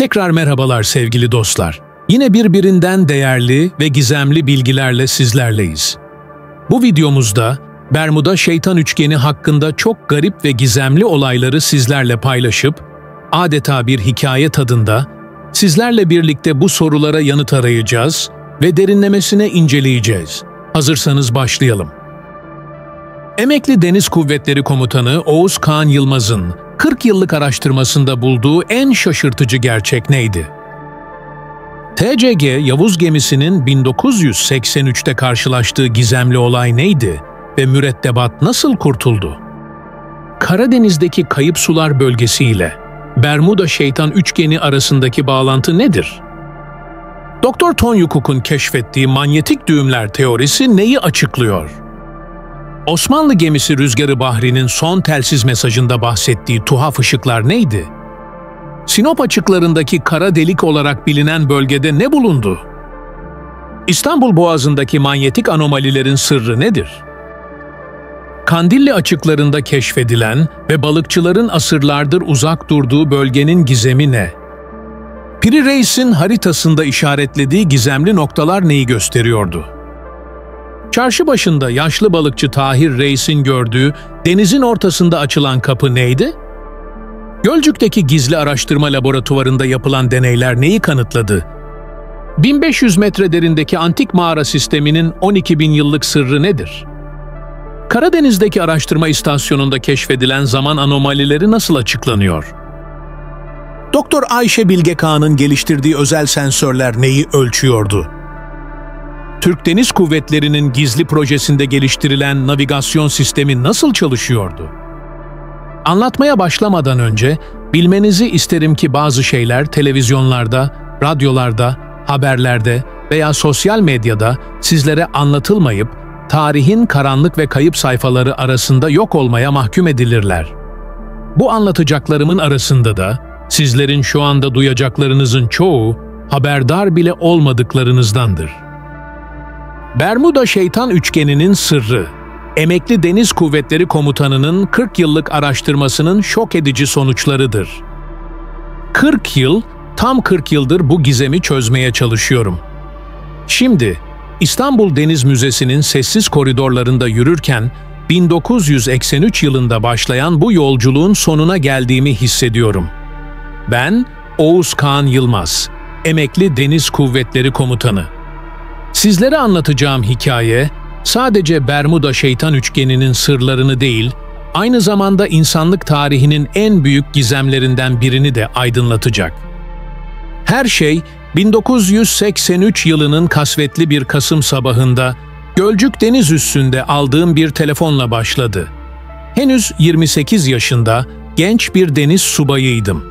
Tekrar merhabalar sevgili dostlar. Yine birbirinden değerli ve gizemli bilgilerle sizlerleyiz. Bu videomuzda Bermuda Şeytan Üçgeni hakkında çok garip ve gizemli olayları sizlerle paylaşıp, adeta bir hikaye tadında, sizlerle birlikte bu sorulara yanıt arayacağız ve derinlemesine inceleyeceğiz. Hazırsanız başlayalım. Emekli Deniz Kuvvetleri Komutanı Oğuz Kağan Yılmaz'ın 40 yıllık araştırmasında bulduğu en şaşırtıcı gerçek neydi? TCG Yavuz gemisinin 1983'te karşılaştığı gizemli olay neydi ve mürettebat nasıl kurtuldu? Karadeniz'deki kayıp sular bölgesi ile Bermuda Şeytan Üçgeni arasındaki bağlantı nedir? Dr. Tony Cook'un keşfettiği manyetik düğümler teorisi neyi açıklıyor? Osmanlı gemisi Rüzgarı Bahri'nin son telsiz mesajında bahsettiği tuhaf ışıklar neydi? Sinop açıklarındaki kara delik olarak bilinen bölgede ne bulundu? İstanbul Boğazı'ndaki manyetik anomalilerin sırrı nedir? Kandilli açıklarında keşfedilen ve balıkçıların asırlardır uzak durduğu bölgenin gizemi ne? Piri Reis'in haritasında işaretlediği gizemli noktalar neyi gösteriyordu? Çarşı başında yaşlı balıkçı Tahir Reis'in gördüğü denizin ortasında açılan kapı neydi? Gölcük'teki gizli araştırma laboratuvarında yapılan deneyler neyi kanıtladı? 1500 metre derindeki antik mağara sisteminin 12.000 yıllık sırrı nedir? Karadeniz'deki araştırma istasyonunda keşfedilen zaman anomalileri nasıl açıklanıyor? Doktor Ayşe Bilge Kağan'ın geliştirdiği özel sensörler neyi ölçüyordu? Türk Deniz Kuvvetleri'nin gizli projesinde geliştirilen navigasyon sistemi nasıl çalışıyordu? Anlatmaya başlamadan önce bilmenizi isterim ki bazı şeyler televizyonlarda, radyolarda, haberlerde veya sosyal medyada sizlere anlatılmayıp tarihin karanlık ve kayıp sayfaları arasında yok olmaya mahkum edilirler. Bu anlatacaklarımın arasında da sizlerin şu anda duyacaklarınızın çoğu haberdar bile olmadıklarınızdandır. Bermuda Şeytan Üçgeni'nin sırrı, Emekli Deniz Kuvvetleri Komutanı'nın 40 yıllık araştırmasının şok edici sonuçlarıdır. 40 yıl, tam 40 yıldır bu gizemi çözmeye çalışıyorum. Şimdi, İstanbul Deniz Müzesi'nin sessiz koridorlarında yürürken, 1983 yılında başlayan bu yolculuğun sonuna geldiğimi hissediyorum. Ben, Oğuz Kağan Yılmaz, Emekli Deniz Kuvvetleri Komutanı. Sizlere anlatacağım hikaye, sadece Bermuda Şeytan Üçgeni'nin sırlarını değil, aynı zamanda insanlık tarihinin en büyük gizemlerinden birini de aydınlatacak. Her şey, 1983 yılının kasvetli bir Kasım sabahında, Gölcük deniz üssünde aldığım bir telefonla başladı. Henüz 28 yaşında, genç bir deniz subayıydım.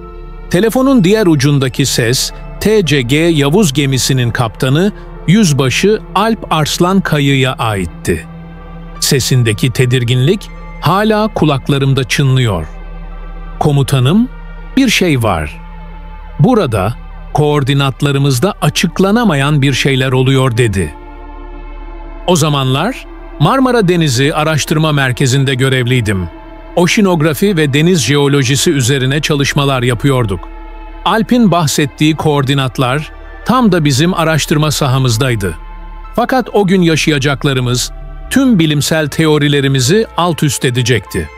Telefonun diğer ucundaki ses, TCG Yavuz gemisinin kaptanı, Yüzbaşı Alp Arslan Kayı'ya aitti. Sesindeki tedirginlik hala kulaklarımda çınlıyor. "Komutanım, bir şey var. Burada, koordinatlarımızda açıklanamayan bir şeyler oluyor," dedi. O zamanlar Marmara Denizi Araştırma Merkezi'nde görevliydim. Oşinografi ve deniz jeolojisi üzerine çalışmalar yapıyorduk. Alp'in bahsettiği koordinatlar tam da bizim araştırma sahamızdaydı. Fakat o gün yaşayacaklarımız tüm bilimsel teorilerimizi alt üst edecekti.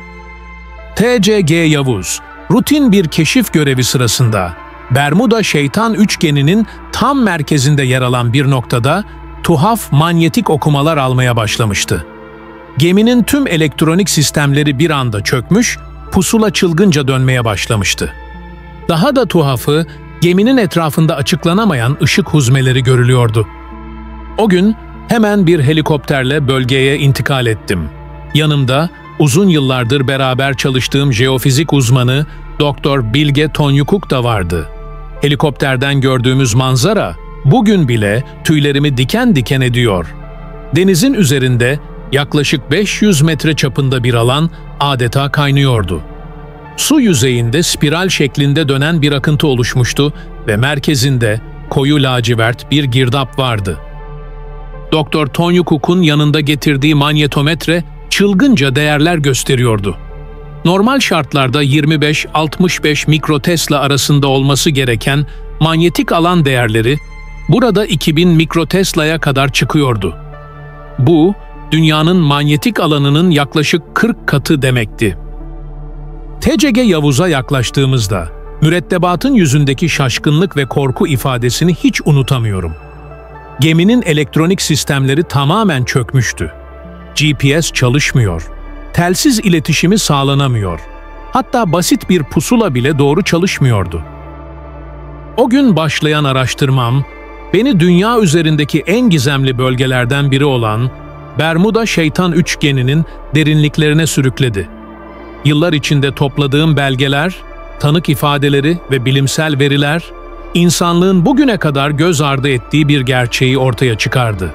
TCG Yavuz, rutin bir keşif görevi sırasında Bermuda Şeytan Üçgeni'nin tam merkezinde yer alan bir noktada tuhaf manyetik okumalar almaya başlamıştı. Geminin tüm elektronik sistemleri bir anda çökmüş, pusula çılgınca dönmeye başlamıştı. Daha da tuhafı, geminin etrafında açıklanamayan ışık huzmeleri görülüyordu. O gün hemen bir helikopterle bölgeye intikal ettim. Yanımda uzun yıllardır beraber çalıştığım jeofizik uzmanı Dr. Bilge Tony Cook da vardı. Helikopterden gördüğümüz manzara bugün bile tüylerimi diken diken ediyor. Denizin üzerinde yaklaşık 500 metre çapında bir alan adeta kaynıyordu. Su yüzeyinde spiral şeklinde dönen bir akıntı oluşmuştu ve merkezinde koyu lacivert bir girdap vardı. Dr. Tony Cook'un yanında getirdiği manyetometre çılgınca değerler gösteriyordu. Normal şartlarda 25-65 mikrotesla arasında olması gereken Manyetik alan değerleri burada 2000 mikrotesla'ya kadar çıkıyordu. Bu, dünyanın manyetik alanının yaklaşık 40 katı demekti. TCG Yavuz'a yaklaştığımızda, mürettebatın yüzündeki şaşkınlık ve korku ifadesini hiç unutamıyorum. Geminin elektronik sistemleri tamamen çökmüştü. GPS çalışmıyor, telsiz iletişimi sağlanamıyor. Hatta basit bir pusula bile doğru çalışmıyordu. O gün başlayan araştırmam, beni dünya üzerindeki en gizemli bölgelerden biri olan Bermuda Şeytan Üçgeni'nin derinliklerine sürükledi. Yıllar içinde topladığım belgeler, tanık ifadeleri ve bilimsel veriler, insanlığın bugüne kadar göz ardı ettiği bir gerçeği ortaya çıkardı.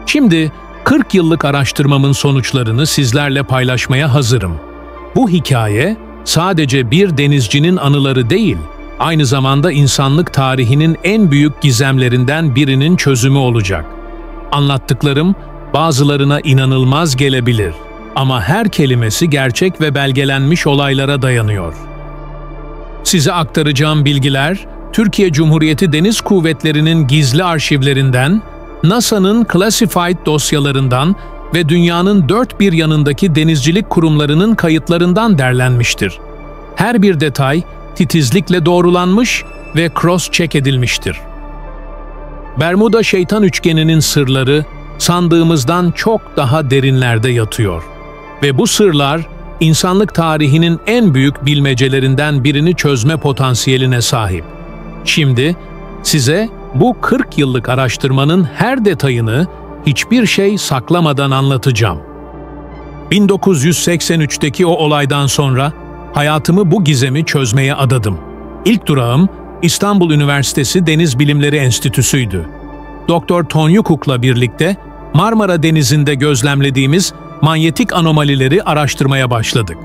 Şimdi 40 yıllık araştırmamın sonuçlarını sizlerle paylaşmaya hazırım. Bu hikaye sadece bir denizcinin anıları değil, aynı zamanda insanlık tarihinin en büyük gizemlerinden birinin çözümü olacak. Anlattıklarım bazılarına inanılmaz gelebilir ama her kelimesi gerçek ve belgelenmiş olaylara dayanıyor. Size aktaracağım bilgiler, Türkiye Cumhuriyeti Deniz Kuvvetleri'nin gizli arşivlerinden, NASA'nın classified dosyalarından ve dünyanın dört bir yanındaki denizcilik kurumlarının kayıtlarından derlenmiştir. Her bir detay titizlikle doğrulanmış ve cross-check edilmiştir. Bermuda Şeytan Üçgeni'nin sırları sandığımızdan çok daha derinlerde yatıyor. Ve bu sırlar, insanlık tarihinin en büyük bilmecelerinden birini çözme potansiyeline sahip. Şimdi size bu 40 yıllık araştırmanın her detayını hiçbir şey saklamadan anlatacağım. 1983'teki o olaydan sonra hayatımı bu gizemi çözmeye adadım. İlk durağım İstanbul Üniversitesi Deniz Bilimleri Enstitüsü'ydü. Dr. Tony Cook'la birlikte Marmara Denizi'nde gözlemlediğimiz manyetik anomalileri araştırmaya başladık.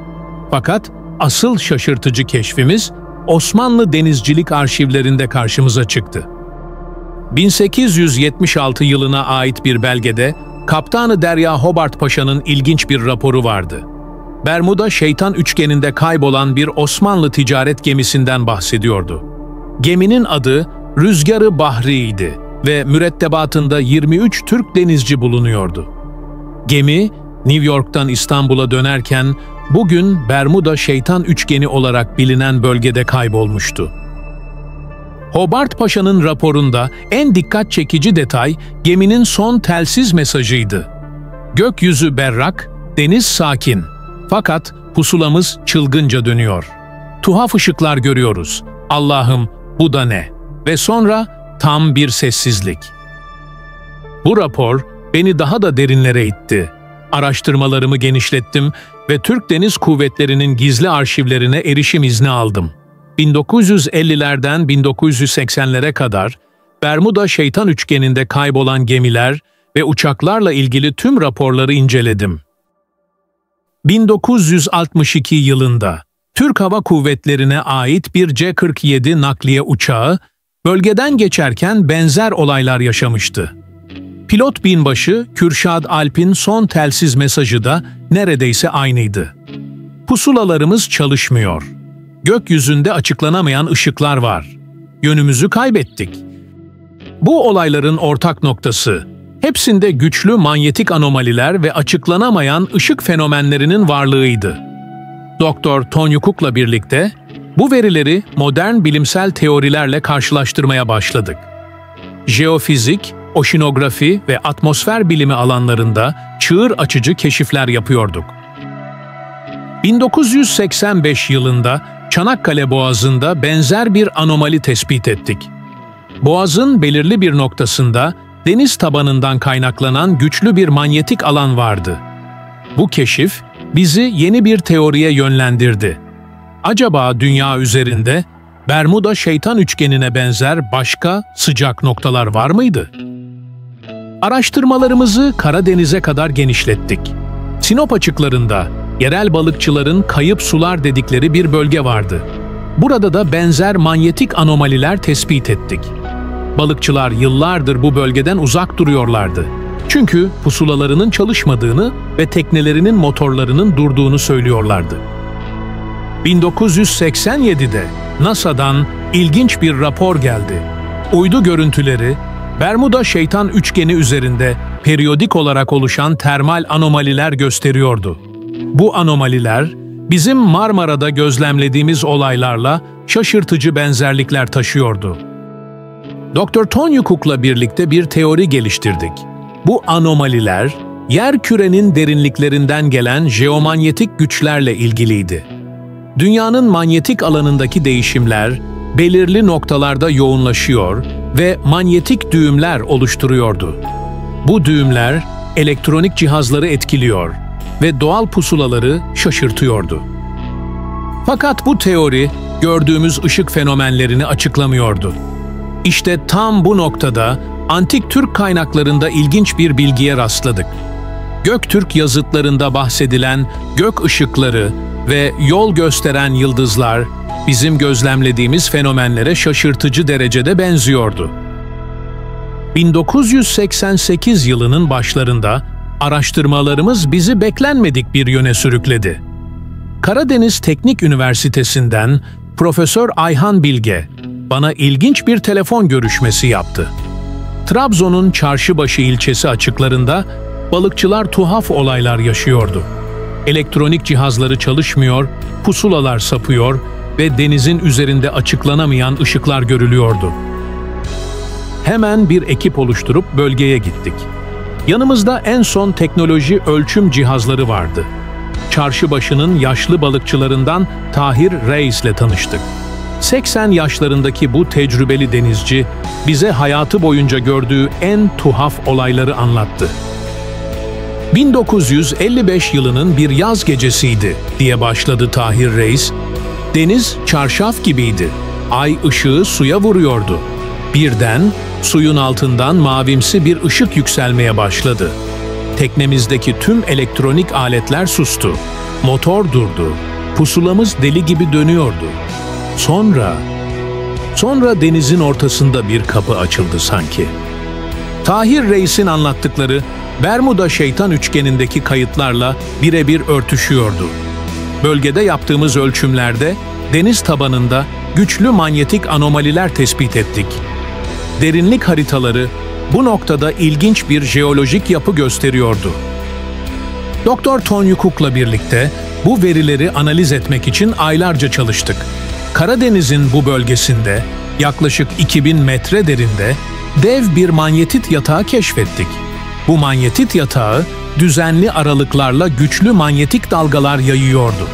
Fakat asıl şaşırtıcı keşfimiz Osmanlı denizcilik arşivlerinde karşımıza çıktı. 1876 yılına ait bir belgede Kaptanı Derya Hobart Paşa'nın ilginç bir raporu vardı. Bermuda Şeytan Üçgeni'nde kaybolan bir Osmanlı ticaret gemisinden bahsediyordu. Geminin adı Rüzgarı Bahri'ydi ve mürettebatında 23 Türk denizci bulunuyordu. Gemi, New York'tan İstanbul'a dönerken bugün Bermuda Şeytan Üçgeni olarak bilinen bölgede kaybolmuştu. Hobart Paşa'nın raporunda en dikkat çekici detay geminin son telsiz mesajıydı. Gökyüzü berrak, deniz sakin. Fakat pusulamız çılgınca dönüyor. Tuhaf ışıklar görüyoruz. Allah'ım, bu da ne? Ve sonra tam bir sessizlik. Bu rapor beni daha da derinlere itti. Araştırmalarımı genişlettim ve Türk Deniz Kuvvetleri'nin gizli arşivlerine erişim izni aldım. 1950'lerden 1980'lere kadar Bermuda Şeytan Üçgeni'nde kaybolan gemiler ve uçaklarla ilgili tüm raporları inceledim. 1962 yılında Türk Hava Kuvvetleri'ne ait bir C-47 nakliye uçağı bölgeden geçerken benzer olaylar yaşamıştı. Pilot binbaşı Kürşad Alp'in son telsiz mesajı da neredeyse aynıydı. Pusulalarımız çalışmıyor. Gökyüzünde açıklanamayan ışıklar var. Yönümüzü kaybettik. Bu olayların ortak noktası, hepsinde güçlü manyetik anomaliler ve açıklanamayan ışık fenomenlerinin varlığıydı. Dr. Tony Cook'la birlikte bu verileri modern bilimsel teorilerle karşılaştırmaya başladık. Jeofizik, oşinografi ve atmosfer bilimi alanlarında çığır açıcı keşifler yapıyorduk. 1985 yılında Çanakkale Boğazı'nda benzer bir anomali tespit ettik. Boğazın belirli bir noktasında deniz tabanından kaynaklanan güçlü bir manyetik alan vardı. Bu keşif bizi yeni bir teoriye yönlendirdi. Acaba dünya üzerinde Bermuda Şeytan Üçgeni'ne benzer başka sıcak noktalar var mıydı? Araştırmalarımızı Karadeniz'e kadar genişlettik. Sinop açıklarında yerel balıkçıların kayıp sular dedikleri bir bölge vardı. Burada da benzer manyetik anomaliler tespit ettik. Balıkçılar yıllardır bu bölgeden uzak duruyorlardı. Çünkü pusulalarının çalışmadığını ve teknelerinin motorlarının durduğunu söylüyorlardı. 1987'de NASA'dan ilginç bir rapor geldi. Uydu görüntüleri, Bermuda Şeytan Üçgeni üzerinde periyodik olarak oluşan termal anomaliler gösteriyordu. Bu anomaliler, bizim Marmara'da gözlemlediğimiz olaylarla şaşırtıcı benzerlikler taşıyordu. Dr. Tony Cook'la birlikte bir teori geliştirdik. Bu anomaliler, yerkürenin derinliklerinden gelen jeomanyetik güçlerle ilgiliydi. Dünyanın manyetik alanındaki değişimler, belirli noktalarda yoğunlaşıyor ve manyetik düğümler oluşturuyordu. Bu düğümler, elektronik cihazları etkiliyor ve doğal pusulaları şaşırtıyordu. Fakat bu teori, gördüğümüz ışık fenomenlerini açıklamıyordu. İşte tam bu noktada antik Türk kaynaklarında ilginç bir bilgiye rastladık. Göktürk yazıtlarında bahsedilen gök ışıkları ve yol gösteren yıldızlar bizim gözlemlediğimiz fenomenlere şaşırtıcı derecede benziyordu. 1988 yılının başlarında araştırmalarımız bizi beklenmedik bir yöne sürükledi. Karadeniz Teknik Üniversitesi'nden Profesör Ayhan Bilge bana ilginç bir telefon görüşmesi yaptı. Trabzon'un Çarşıbaşı ilçesi açıklarında balıkçılar tuhaf olaylar yaşıyordu. Elektronik cihazları çalışmıyor, pusulalar sapıyor ve denizin üzerinde açıklanamayan ışıklar görülüyordu. Hemen bir ekip oluşturup bölgeye gittik. Yanımızda en son teknoloji ölçüm cihazları vardı. Çarşıbaşı'nın yaşlı balıkçılarından Tahir Reis'le tanıştık. 80 yaşlarındaki bu tecrübeli denizci bize hayatı boyunca gördüğü en tuhaf olayları anlattı. 1955 yılının bir yaz gecesiydi diye başladı Tahir Reis. Deniz çarşaf gibiydi. Ay ışığı suya vuruyordu. Birden suyun altından mavimsi bir ışık yükselmeye başladı. Teknemizdeki tüm elektronik aletler sustu. Motor durdu. Pusulamız deli gibi dönüyordu. Sonra denizin ortasında bir kapı açıldı sanki. Tahir Reis'in anlattıkları Bermuda Şeytan Üçgeni'ndeki kayıtlarla birebir örtüşüyordu. Bölgede yaptığımız ölçümlerde deniz tabanında güçlü manyetik anomaliler tespit ettik. Derinlik haritaları bu noktada ilginç bir jeolojik yapı gösteriyordu. Dr. Tony Cook'la birlikte bu verileri analiz etmek için aylarca çalıştık. Karadeniz'in bu bölgesinde yaklaşık 2000 metre derinde dev bir manyetit yatağı keşfettik. Bu manyetit yatağı düzenli aralıklarla güçlü manyetik dalgalar yayıyordu.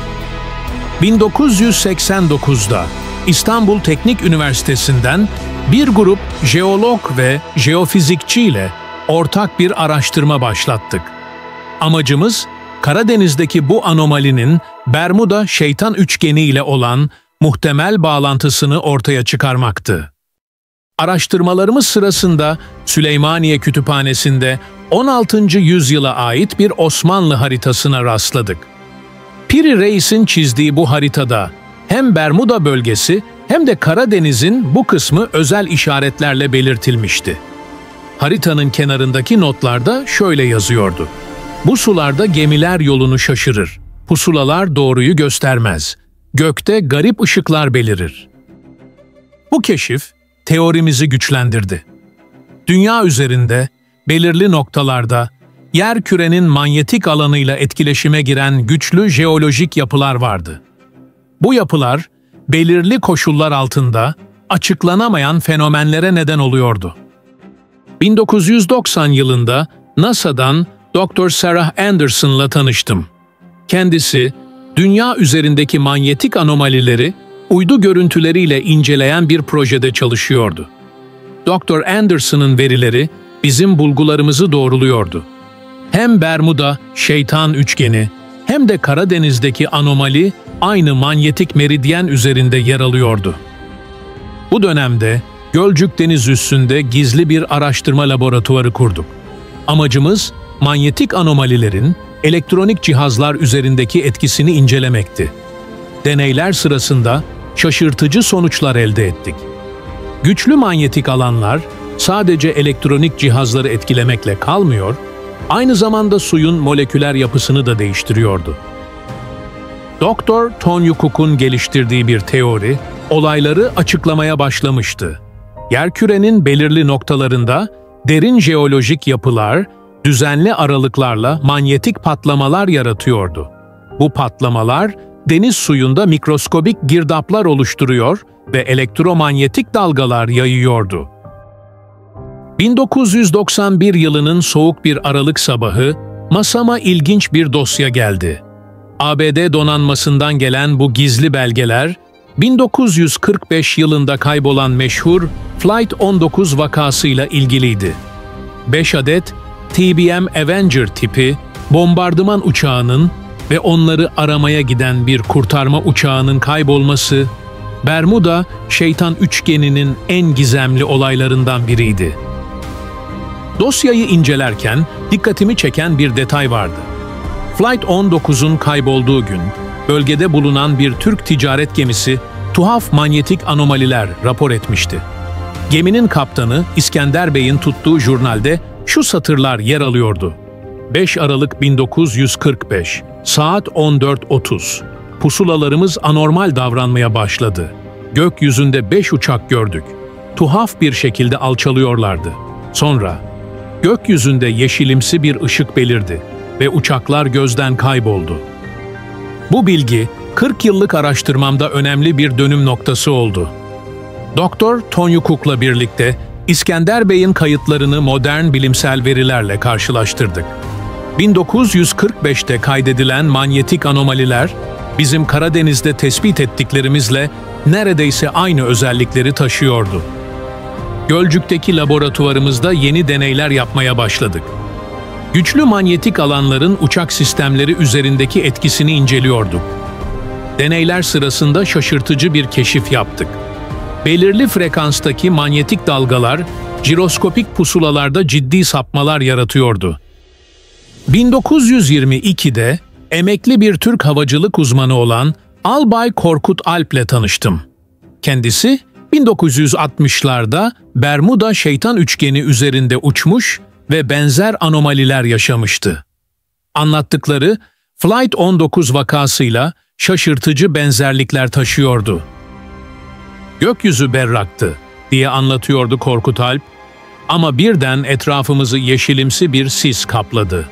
1989'da İstanbul Teknik Üniversitesi'nden bir grup jeolog ve jeofizikçi ile ortak bir araştırma başlattık. Amacımız, Karadeniz'deki bu anomalinin Bermuda Şeytan Üçgeni ile olan muhtemel bağlantısını ortaya çıkarmaktı. Araştırmalarımız sırasında Süleymaniye Kütüphanesi'nde 16. yüzyıla ait bir Osmanlı haritasına rastladık. Piri Reis'in çizdiği bu haritada hem Bermuda bölgesi hem de Karadeniz'in bu kısmı özel işaretlerle belirtilmişti. Haritanın kenarındaki notlarda şöyle yazıyordu: "Bu sularda gemiler yolunu şaşırır. Pusulalar doğruyu göstermez. Gökte garip ışıklar belirir." Bu keşif teorimizi güçlendirdi. Dünya üzerinde belirli noktalarda yerkürenin manyetik alanıyla etkileşime giren güçlü jeolojik yapılar vardı. Bu yapılar belirli koşullar altında açıklanamayan fenomenlere neden oluyordu. 1990 yılında NASA'dan Dr. Sarah Anderson'la tanıştım. Kendisi, dünya üzerindeki manyetik anomalileri uydu görüntüleriyle inceleyen bir projede çalışıyordu. Dr. Anderson'ın verileri bizim bulgularımızı doğruluyordu. Hem Bermuda Şeytan Üçgeni hem de Karadeniz'deki anomali aynı manyetik meridyen üzerinde yer alıyordu. Bu dönemde Gölcük Deniz üssünde gizli bir araştırma laboratuvarı kurduk. Amacımız manyetik anomalilerin elektronik cihazlar üzerindeki etkisini incelemekti. Deneyler sırasında şaşırtıcı sonuçlar elde ettik. Güçlü manyetik alanlar sadece elektronik cihazları etkilemekle kalmıyor, aynı zamanda suyun moleküler yapısını da değiştiriyordu. Dr. Tony Cook'un geliştirdiği bir teori olayları açıklamaya başlamıştı. Yerkürenin belirli noktalarında derin jeolojik yapılar, düzenli aralıklarla manyetik patlamalar yaratıyordu. Bu patlamalar deniz suyunda mikroskobik girdaplar oluşturuyor ve elektromanyetik dalgalar yayıyordu. 1991 yılının soğuk bir Aralık sabahı masama ilginç bir dosya geldi. ABD donanmasından gelen bu gizli belgeler, 1945 yılında kaybolan meşhur Flight 19 vakasıyla ilgiliydi. 5 adet TBM Avenger tipi bombardıman uçağının ve onları aramaya giden bir kurtarma uçağının kaybolması, Bermuda Şeytan Üçgeni'nin en gizemli olaylarından biriydi. Dosyayı incelerken dikkatimi çeken bir detay vardı. Flight 19'un kaybolduğu gün, bölgede bulunan bir Türk ticaret gemisi tuhaf manyetik anomaliler rapor etmişti. Geminin kaptanı İskender Bey'in tuttuğu jurnalde şu satırlar yer alıyordu. 5 Aralık 1945, saat 14:30. Pusulalarımız anormal davranmaya başladı. Gökyüzünde 5 uçak gördük. Tuhaf bir şekilde alçalıyorlardı. Sonra gökyüzünde yeşilimsi bir ışık belirdi ve uçaklar gözden kayboldu. Bu bilgi 40 yıllık araştırmamda önemli bir dönüm noktası oldu. Dr. Tony Cook'la birlikte İskender Bey'in kayıtlarını modern bilimsel verilerle karşılaştırdık. 1945'te kaydedilen manyetik anomaliler, bizim Karadeniz'de tespit ettiklerimizle neredeyse aynı özellikleri taşıyordu. Gölcük'teki laboratuvarımızda yeni deneyler yapmaya başladık. Güçlü manyetik alanların uçak sistemleri üzerindeki etkisini inceliyorduk. Deneyler sırasında şaşırtıcı bir keşif yaptık. Belirli frekanstaki manyetik dalgalar, jiroskopik pusulalarda ciddi sapmalar yaratıyordu. 1922'de emekli bir Türk havacılık uzmanı olan Albay Korkut Alp'le tanıştım. Kendisi 1960'larda Bermuda Şeytan Üçgeni üzerinde uçmuş ve benzer anomaliler yaşamıştı. Anlattıkları Flight 19 vakasıyla şaşırtıcı benzerlikler taşıyordu. "Gökyüzü berraktı," diye anlatıyordu Korkut Alp, ama birden etrafımızı yeşilimsi bir sis kapladı.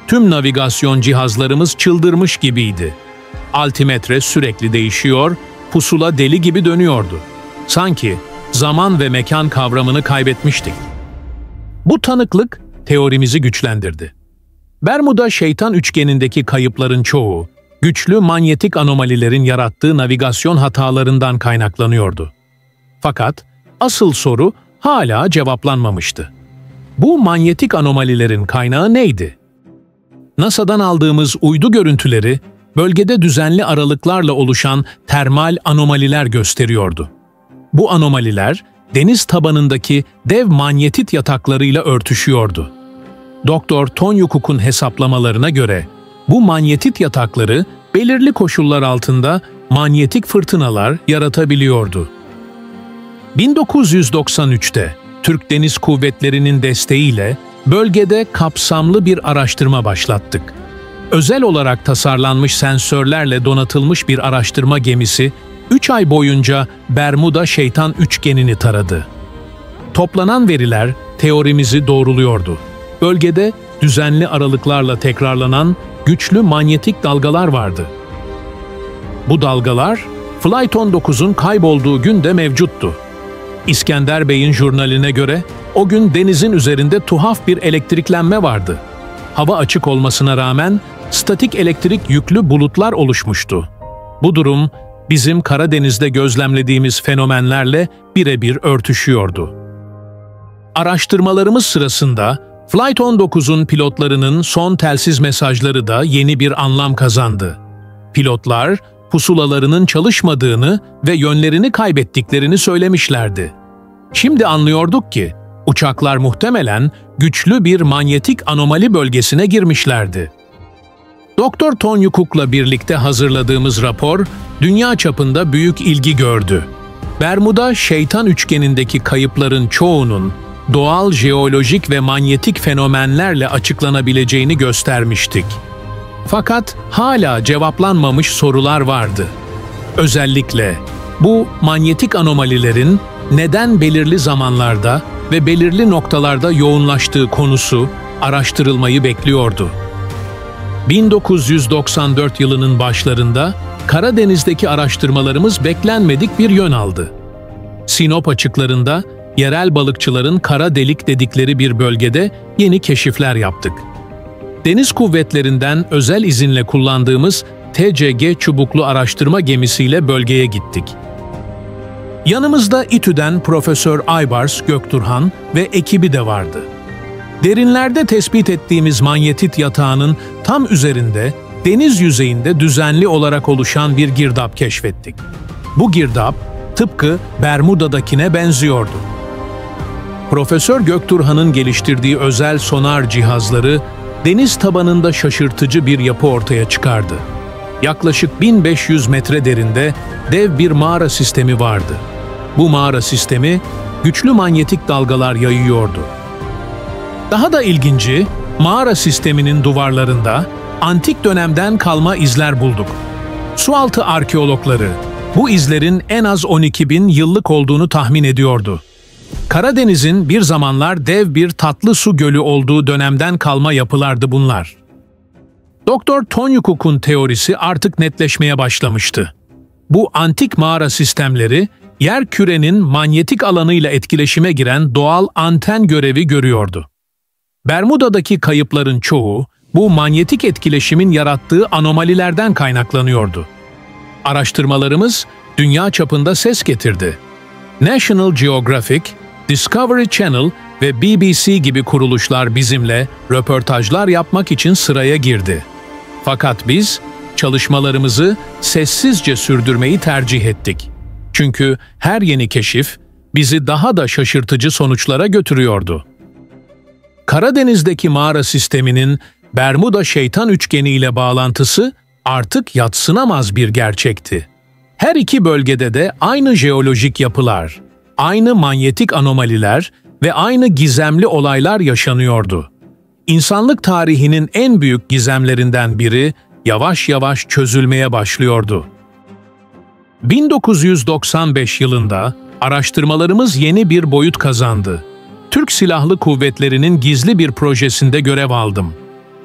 Tüm navigasyon cihazlarımız çıldırmış gibiydi. Altimetre sürekli değişiyor, pusula deli gibi dönüyordu. Sanki zaman ve mekan kavramını kaybetmiştik. Bu tanıklık teorimizi güçlendirdi. Bermuda Şeytan Üçgeni'ndeki kayıpların çoğu, güçlü manyetik anomalilerin yarattığı navigasyon hatalarından kaynaklanıyordu. Fakat asıl soru hala cevaplanmamıştı. Bu manyetik anomalilerin kaynağı neydi? NASA'dan aldığımız uydu görüntüleri, bölgede düzenli aralıklarla oluşan termal anomaliler gösteriyordu. Bu anomaliler, deniz tabanındaki dev manyetit yataklarıyla örtüşüyordu. Dr. Tony Cook'un hesaplamalarına göre, bu manyetit yatakları belirli koşullar altında manyetik fırtınalar yaratabiliyordu. 1993'te Türk Deniz Kuvvetleri'nin desteğiyle bölgede kapsamlı bir araştırma başlattık. Özel olarak tasarlanmış sensörlerle donatılmış bir araştırma gemisi 3 ay boyunca Bermuda Şeytan Üçgeni'ni taradı. Toplanan veriler teorimizi doğruluyordu. Bölgede düzenli aralıklarla tekrarlanan güçlü manyetik dalgalar vardı. Bu dalgalar Flight 19'un kaybolduğu gün de mevcuttu. İskender Bey'in jurnaline göre o gün denizin üzerinde tuhaf bir elektriklenme vardı. Hava açık olmasına rağmen statik elektrik yüklü bulutlar oluşmuştu. Bu durum bizim Karadeniz'de gözlemlediğimiz fenomenlerle birebir örtüşüyordu. Araştırmalarımız sırasında Flight 19'un pilotlarının son telsiz mesajları da yeni bir anlam kazandı. Pilotlar, pusulalarının çalışmadığını ve yönlerini kaybettiklerini söylemişlerdi. Şimdi anlıyorduk ki, uçaklar muhtemelen güçlü bir manyetik anomali bölgesine girmişlerdi. Dr. Tony Cook'la birlikte hazırladığımız rapor, dünya çapında büyük ilgi gördü. Bermuda Şeytan Üçgeni'ndeki kayıpların çoğunun doğal jeolojik ve manyetik fenomenlerle açıklanabileceğini göstermiştik. Fakat hala cevaplanmamış sorular vardı. Özellikle Bu manyetik anomalilerin neden belirli zamanlarda ve belirli noktalarda yoğunlaştığı konusu araştırılmayı bekliyordu. 1994 yılının başlarında Karadeniz'deki araştırmalarımız beklenmedik bir yön aldı. Sinop açıklarında yerel balıkçıların kara delik dedikleri bir bölgede yeni keşifler yaptık. Deniz kuvvetlerinden özel izinle kullandığımız TCG çubuklu araştırma gemisiyle bölgeye gittik. Yanımızda İTÜ'den Profesör Aybars Gökturhan ve ekibi de vardı. Derinlerde tespit ettiğimiz manyetit yatağının tam üzerinde, deniz yüzeyinde düzenli olarak oluşan bir girdap keşfettik. Bu girdap tıpkı Bermuda'dakine benziyordu. Profesör Gökturhan'ın geliştirdiği özel sonar cihazları deniz tabanında şaşırtıcı bir yapı ortaya çıkardı. Yaklaşık 1500 metre derinde dev bir mağara sistemi vardı. Bu mağara sistemi güçlü manyetik dalgalar yayıyordu. Daha da ilginci, mağara sisteminin duvarlarında antik dönemden kalma izler bulduk. Sualtı arkeologları bu izlerin en az 12.000 yıllık olduğunu tahmin ediyordu. Karadeniz'in bir zamanlar dev bir tatlı su gölü olduğu dönemden kalma yapılardı bunlar. Dr. Tonyukuk'un teorisi artık netleşmeye başlamıştı. Bu antik mağara sistemleri, yerkürenin manyetik alanıyla etkileşime giren doğal anten görevi görüyordu. Bermuda'daki kayıpların çoğu, bu manyetik etkileşimin yarattığı anomalilerden kaynaklanıyordu. Araştırmalarımız dünya çapında ses getirdi. National Geographic, Discovery Channel ve BBC gibi kuruluşlar bizimle röportajlar yapmak için sıraya girdi. Fakat biz çalışmalarımızı sessizce sürdürmeyi tercih ettik. Çünkü her yeni keşif bizi daha da şaşırtıcı sonuçlara götürüyordu. Karadeniz'deki mağara sisteminin Bermuda şeytan üçgeni ile bağlantısı artık yadsınamaz bir gerçekti. Her iki bölgede de aynı jeolojik yapılar, aynı manyetik anomaliler ve aynı gizemli olaylar yaşanıyordu. İnsanlık tarihinin en büyük gizemlerinden biri yavaş yavaş çözülmeye başlıyordu. 1995 yılında araştırmalarımız yeni bir boyut kazandı. Türk Silahlı Kuvvetleri'nin gizli bir projesinde görev aldım.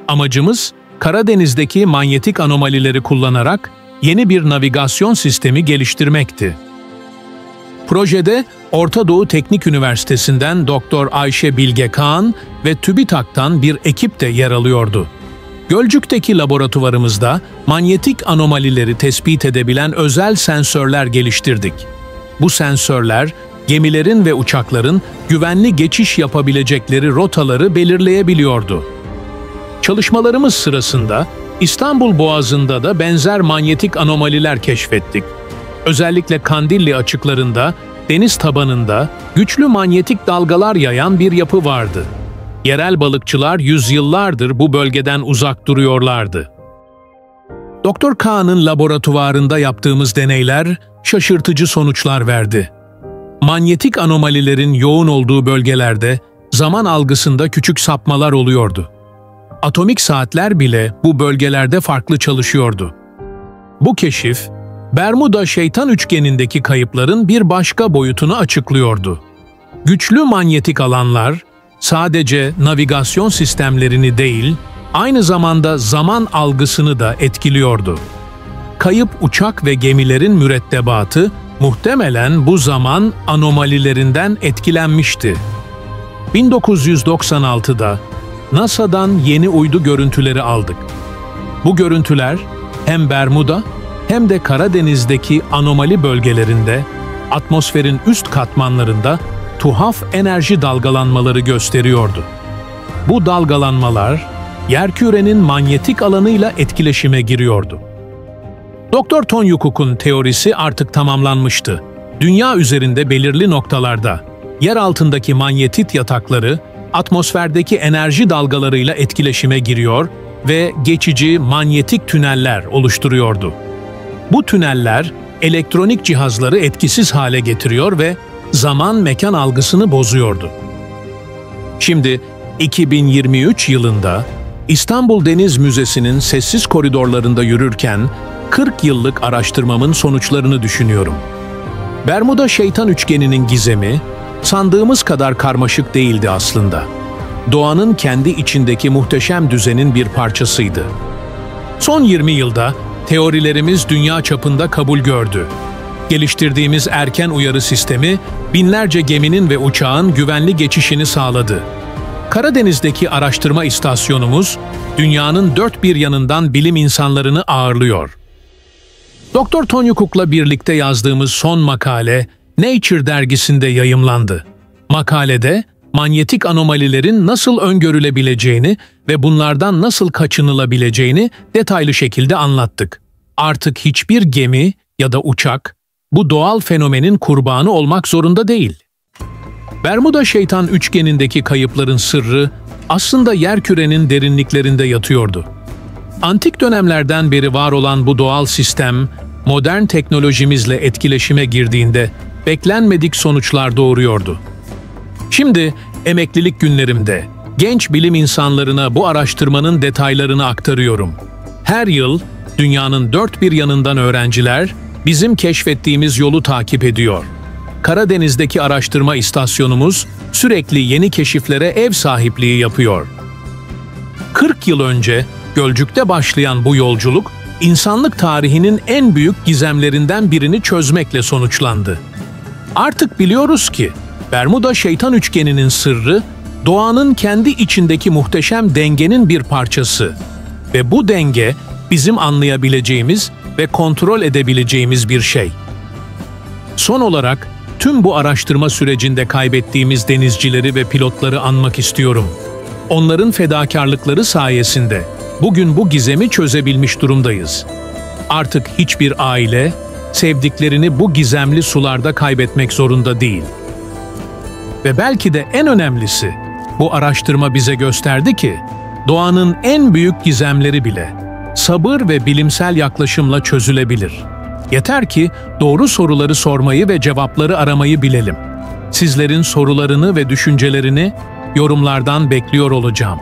Amacımız, Karadeniz'deki manyetik anomalileri kullanarak yeni bir navigasyon sistemi geliştirmekti. Projede Orta Doğu Teknik Üniversitesi'nden Dr. Ayşe Bilge Kağan ve TÜBİTAK'tan bir ekip de yer alıyordu. Gölcük'teki laboratuvarımızda manyetik anomalileri tespit edebilen özel sensörler geliştirdik. Bu sensörler, gemilerin ve uçakların güvenli geçiş yapabilecekleri rotaları belirleyebiliyordu. Çalışmalarımız sırasında İstanbul Boğazı'nda da benzer manyetik anomaliler keşfettik. Özellikle Kandilli açıklarında, deniz tabanında güçlü manyetik dalgalar yayan bir yapı vardı. Yerel balıkçılar yüzyıllardır bu bölgeden uzak duruyorlardı. Dr. Kaan'ın laboratuvarında yaptığımız deneyler şaşırtıcı sonuçlar verdi. Manyetik anomalilerin yoğun olduğu bölgelerde zaman algısında küçük sapmalar oluyordu. Atomik saatler bile bu bölgelerde farklı çalışıyordu. Bu keşif, Bermuda şeytan üçgenindeki kayıpların bir başka boyutunu açıklıyordu. Güçlü manyetik alanlar, sadece navigasyon sistemlerini değil, aynı zamanda zaman algısını da etkiliyordu. Kayıp uçak ve gemilerin mürettebatı muhtemelen bu zaman anomalilerinden etkilenmişti. 1996'da NASA'dan yeni uydu görüntüleri aldık. Bu görüntüler hem Bermuda hem de Karadeniz'deki anomali bölgelerinde, atmosferin üst katmanlarında tuhaf enerji dalgalanmaları gösteriyordu. Bu dalgalanmalar, yerkürenin manyetik alanıyla etkileşime giriyordu. Dr. Tonyukuk'un teorisi artık tamamlanmıştı. Dünya üzerinde belirli noktalarda, yer altındaki manyetit yatakları, atmosferdeki enerji dalgalarıyla etkileşime giriyor ve geçici manyetik tüneller oluşturuyordu. Bu tüneller, elektronik cihazları etkisiz hale getiriyor ve zaman-mekan algısını bozuyordu. Şimdi 2023 yılında İstanbul Deniz Müzesi'nin sessiz koridorlarında yürürken 40 yıllık araştırmamın sonuçlarını düşünüyorum. Bermuda Şeytan Üçgeni'nin gizemi, sandığımız kadar karmaşık değildi aslında. Doğanın kendi içindeki muhteşem düzenin bir parçasıydı. Son 20 yılda teorilerimiz dünya çapında kabul gördü. Geliştirdiğimiz erken uyarı sistemi, binlerce geminin ve uçağın güvenli geçişini sağladı. Karadeniz'deki araştırma istasyonumuz, dünyanın dört bir yanından bilim insanlarını ağırlıyor. Dr. Tony Cook'la birlikte yazdığımız son makale, Nature dergisinde yayımlandı. Makalede, manyetik anomalilerin nasıl öngörülebileceğini ve bunlardan nasıl kaçınılabileceğini detaylı şekilde anlattık. Artık hiçbir gemi ya da uçak, bu doğal fenomenin kurbanı olmak zorunda değil. Bermuda Şeytan Üçgeni'ndeki kayıpların sırrı aslında yerkürenin derinliklerinde yatıyordu. Antik dönemlerden beri var olan bu doğal sistem, modern teknolojimizle etkileşime girdiğinde beklenmedik sonuçlar doğuruyordu. Şimdi emeklilik günlerimde genç bilim insanlarına bu araştırmanın detaylarını aktarıyorum. Her yıl dünyanın dört bir yanından öğrenciler bizim keşfettiğimiz yolu takip ediyor. Karadeniz'deki araştırma istasyonumuz sürekli yeni keşiflere ev sahipliği yapıyor. 40 yıl önce Gölcük'te başlayan bu yolculuk, insanlık tarihinin en büyük gizemlerinden birini çözmekle sonuçlandı. Artık biliyoruz ki, Bermuda Şeytan Üçgeni'nin sırrı, doğanın kendi içindeki muhteşem dengenin bir parçası. Ve bu denge, bizim anlayabileceğimiz ve kontrol edebileceğimiz bir şey. Son olarak, tüm bu araştırma sürecinde kaybettiğimiz denizcileri ve pilotları anmak istiyorum. Onların fedakarlıkları sayesinde bugün bu gizemi çözebilmiş durumdayız. Artık hiçbir aile, sevdiklerini bu gizemli sularda kaybetmek zorunda değil. Ve belki de en önemlisi, bu araştırma bize gösterdi ki, doğanın en büyük gizemleri bile sabır ve bilimsel yaklaşımla çözülebilir. Yeter ki doğru soruları sormayı ve cevapları aramayı bilelim. Sizlerin sorularını ve düşüncelerini yorumlardan bekliyor olacağım.